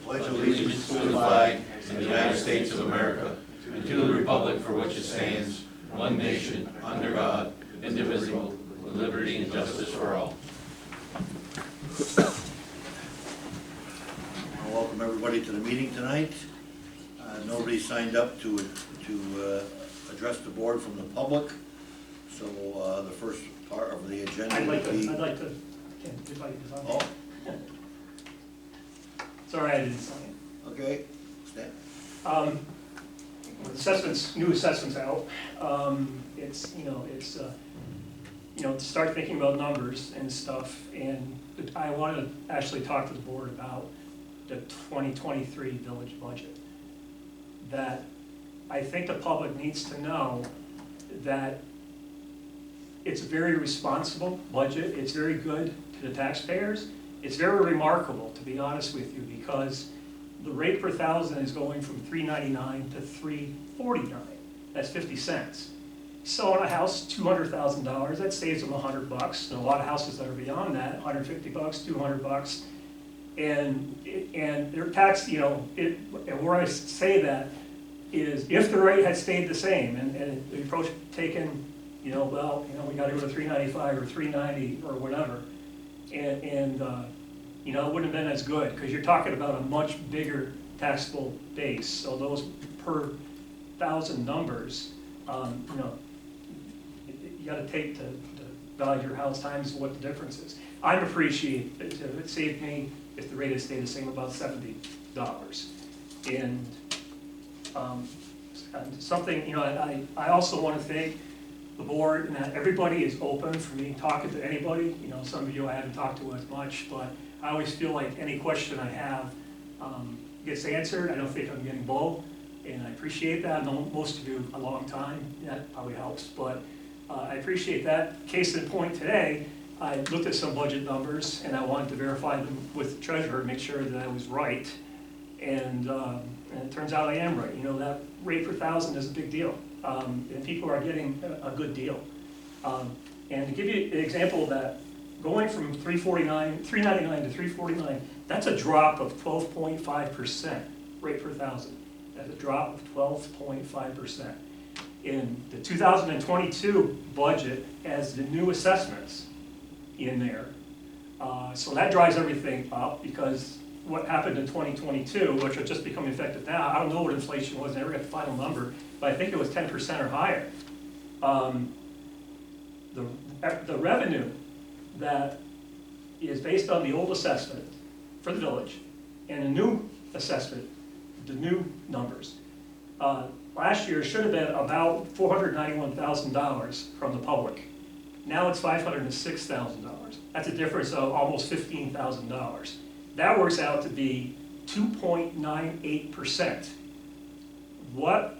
pledge allegiance to the flag of the United States of America and to the republic for which it stands, one nation, under God, indivisible, with liberty and justice for all. Welcome everybody to the meeting tonight. Nobody signed up to address the board from the public, so the first part of the agenda I'd like would be... to, Ken, if I could sign. Oh, Sorry, I didn't sign it. okay. Stan? Assessments, new assessments out. It's to start thinking about numbers and stuff, and I want to actually talk to the board about the 2023 village budget. That I think the public needs to know that it's a very responsible budget. It's very good to the taxpayers. It's very remarkable, to be honest with you, because the rate per thousand is going from $3.99 to $3.49. That's 50 cents. Selling a house, $200,000, that saves them $100. And a lot of houses that are beyond that, $150, $200. And their tax, and where I say that is if the rate had stayed the same and the approach taken, we got to go to $3.95 or $3.90 or whatever, and it wouldn't have been as good because you're talking about a much bigger taxable base. So those per thousand numbers, you got to take the value of your house times what the difference is. I'm appreciate it saved me, if the rate had stayed the same, about $70. And something, I also want to thank the board and that everybody is open for me talking to anybody. Some of you I haven't talked to as much, but I always feel like any question I have gets answered. I don't think I'm getting low, and I appreciate that. I've known most of you a long time. That probably helps, but I appreciate that. Case in point today, I looked at some budget numbers, and I wanted to verify them with the treasurer, make sure that I was right. And it turns out I am right. That rate per thousand is a big deal, and people are getting a good deal. And to give you an example of that, going from $3.99 to $3.49, that's a drop of 12.5% rate per thousand. That's a drop of 12.5%. In the 2022 budget, as the new assessments in there, so that drives everything up because what happened in 2022, which are just becoming effective now, I don't know what inflation was, I never got the final number, but I think it was 10% or higher. The revenue that is based on the old assessment for the village and the new assessment, the new numbers, last year should have been about $491,000 from the public. Now it's $506,000. That's a difference of almost $15,000. That works out to be 2.98%. What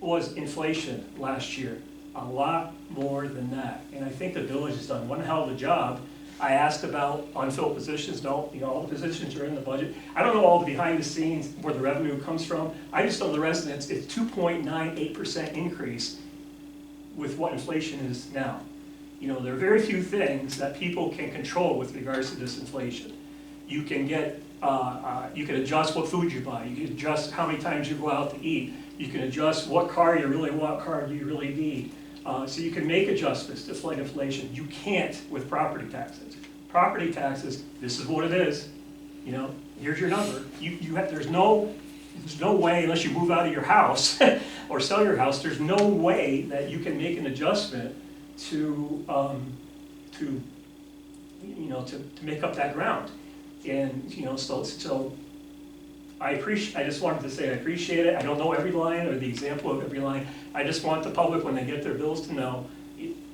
was inflation last year? A lot more than that. And I think the village has done one hell of a job. I asked about unfilled positions. No, all the positions are in the budget. I don't know all the behind the scenes where the revenue comes from. I just know the residents, it's 2.98% increase with what inflation is now. There are very few things that people can control with regards to this inflation. You can you can adjust what food you buy. You can adjust how many times you go out to eat. You can adjust what car you really want, car you really need. So you can make adjustments to fight inflation. You can't with property taxes. Property taxes, this is what it is. Here's your number. There's no way, unless you move out of your house or sell your house, there's no way that you can make an adjustment to make up that ground. And so I just wanted to say I appreciate it. I don't know every line or the example of every line. I just want the public, when they get their bills, to know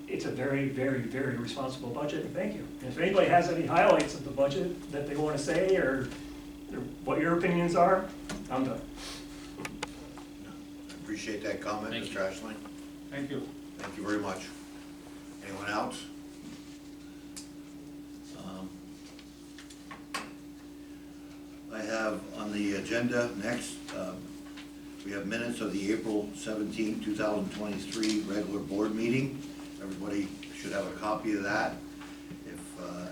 it's a very, very, very responsible budget, and thank you. And if anybody has any highlights of the budget that they want to say or what your opinions are, I'm done. I appreciate that comment, Mr. Ashling. Thank you. Thank you very much. Anyone else? I have on the agenda next, we have minutes of the April 17, 2023 regular board meeting. Everybody should have a copy of that. If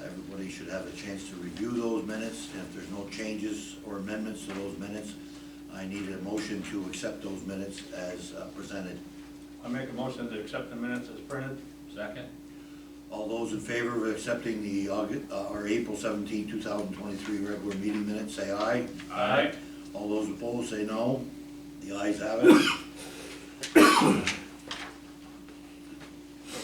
everybody should have a chance to review those minutes, and if there's no changes or amendments to those minutes, I need a motion to accept those minutes as presented. I make a motion to accept the minutes as printed. Second? All those in favor of accepting the April 17, 2023 regular meeting minutes, say aye. Aye. All those opposed, say no. The ayes have it.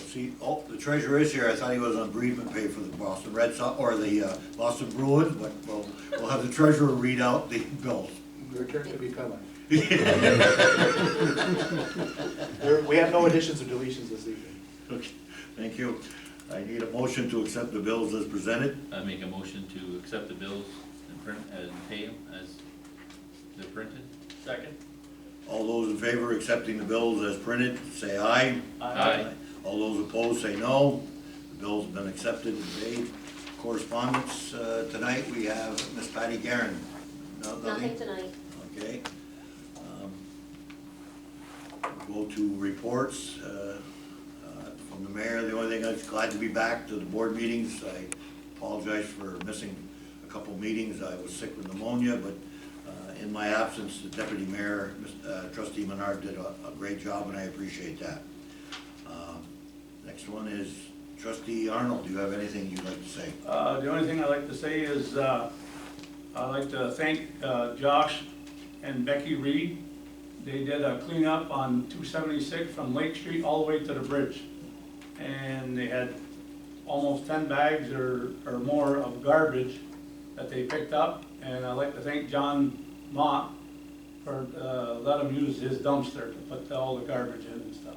See, oh, the treasurer is here. I thought he was on bereavement pay for the Boston Red Sox, or the Boston Bruins, but we'll have the treasurer read out the bills. Your turn to be coming. We have no additions or deletions this evening. Okay, thank you. I need a motion to accept the bills as presented. I make a motion to accept the bills and print, and pay them as they're printed. Second. All those in favor of accepting the bills as printed, say aye. Aye. All those opposed, say no. The bills have been accepted and paid. Correspondence, tonight we have Miss Patty Guerin. Nothing tonight. Okay. Go to reports from the mayor. The only thing, I'm glad to be back to the board meetings. I apologize for missing a couple meetings. I was sick with pneumonia, but in my absence, the deputy mayor, Trustee Menard, did a great job, and I appreciate that. Next one is Trustee Arnold. Do you have anything you'd like to say? The only thing I'd like to say is, I'd like to thank Josh and Becky Reed. They did a cleanup on 276 from Lake Street all the way to the bridge. And they had almost 10 bags or more of garbage that they picked up. And I'd like to thank John Mott for letting him use his dumpster to put all the garbage in and stuff.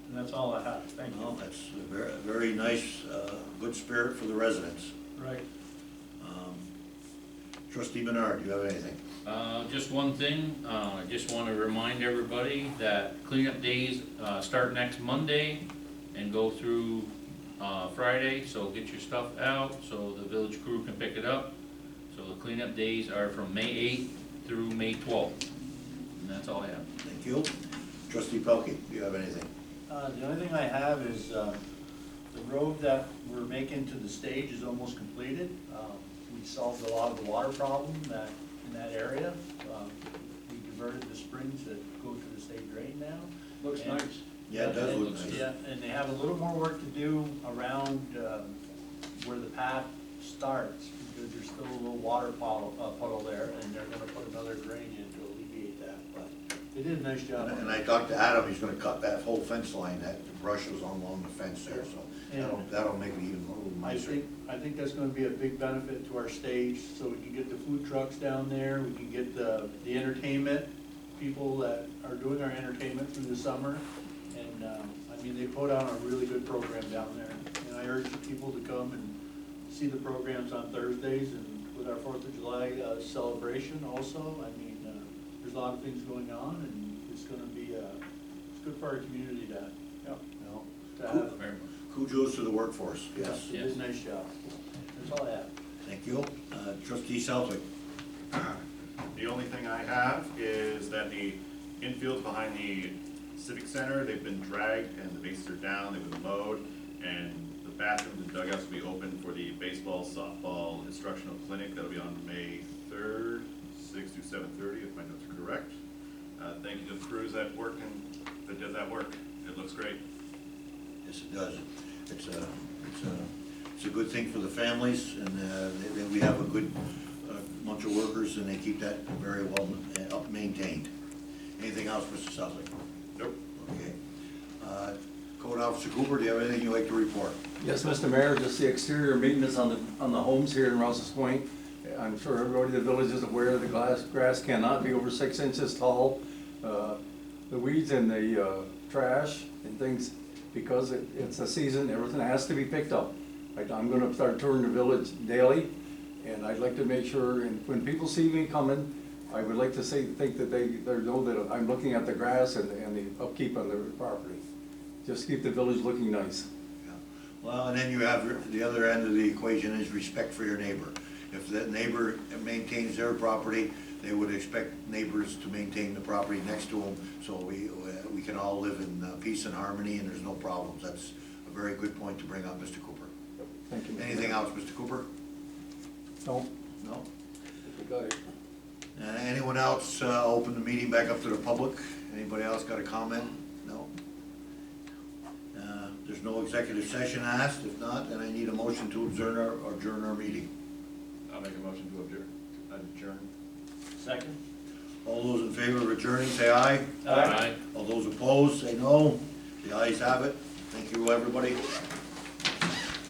And that's all I have. Thank you. Well, that's a very, very nice, good spirit for the residents. Right. Trustee Menard, do you have anything? Just one thing, I just want to remind everybody that cleanup days start next Monday and go through Friday, so get your stuff out so the village crew can pick it up. So the cleanup days are from May 8th through May 12th, and that's all I have. Thank you. Trustee Pelkey, do you have anything? The only thing I have is, the road that we're making to the stage is almost completed. We solved a lot of the water problem in that area. We diverted the springs that go to the state drain now. Looks And- nice. Yeah, it does look nice. Yeah, and they have a little more work to do around, where the path starts, because there's still a little water puddle there, and they're gonna put another drain in to alleviate that, but they did a nice job. And I talked to Adam, he's gonna cut that whole fence line, that the brush was along the fence there, so that'll make it even a little nicer. I think that's gonna be a big benefit to our stage, so we can get the food trucks down there, we can get the entertainment, people that are doing our entertainment through the summer. And, I mean, they put on a really good program down there, and I urge the people to come and see the programs on Thursdays, and with our 4th of July celebration also. I mean, there's a lot of things going on, and it's gonna be, it's good for our community to, you know, to have. Very much. Kudos to the workforce, yes. They did a nice job. That's all I have. Thank you. Trustee Southwick. The only thing I have is that the infields behind the Civic Center, they've been dragged and the bases are down, they've been mowed, and the bathrooms and dugouts will be open for the baseball, softball instructional clinic. That'll be on May 3rd, 6 to 7:30, if my notes are correct. Thank you to the crews that work and that did that work. It looks great. Yes, it does. It's a good thing for the families, and we have a good bunch of workers, and they keep that very well maintained. Anything else, Mr. Southwick? Nope. Okay. Code Officer Cooper, do you have anything you'd like to report? Yes, Mr. Mayor, just the exterior maintenance on the homes here in Rouses Point. I'm sure everybody in the village is aware the grass cannot be over 6 inches tall. The weeds and the trash and things, because it's a season, everything has to be picked up. I'm gonna start touring the village daily, and I'd like to make sure, and when people see me coming, I would like to think that they know that I'm looking at the grass and the upkeep on the property. Just keep the village looking nice. Yeah. Well, and then you have the other end of the equation is respect for your neighbor. If that neighbor maintains their property, they would expect neighbors to maintain the property next to them, so we can all live in peace and harmony, and there's no problems. That's a very good point to bring up, Mr. Cooper. Thank you, Mr. Anything Mayor. else, Mr. Cooper? No. No? got it. Anyone else, open the meeting back up to the public? Anybody else got a comment? No? There's no executive session asked, if not, then I need a motion to adjourn our meeting. I'll make a motion to adjourn. Second? All those in favor of adjourning, say aye. Aye. All those opposed, say no. The ayes have it. Thank you, everybody.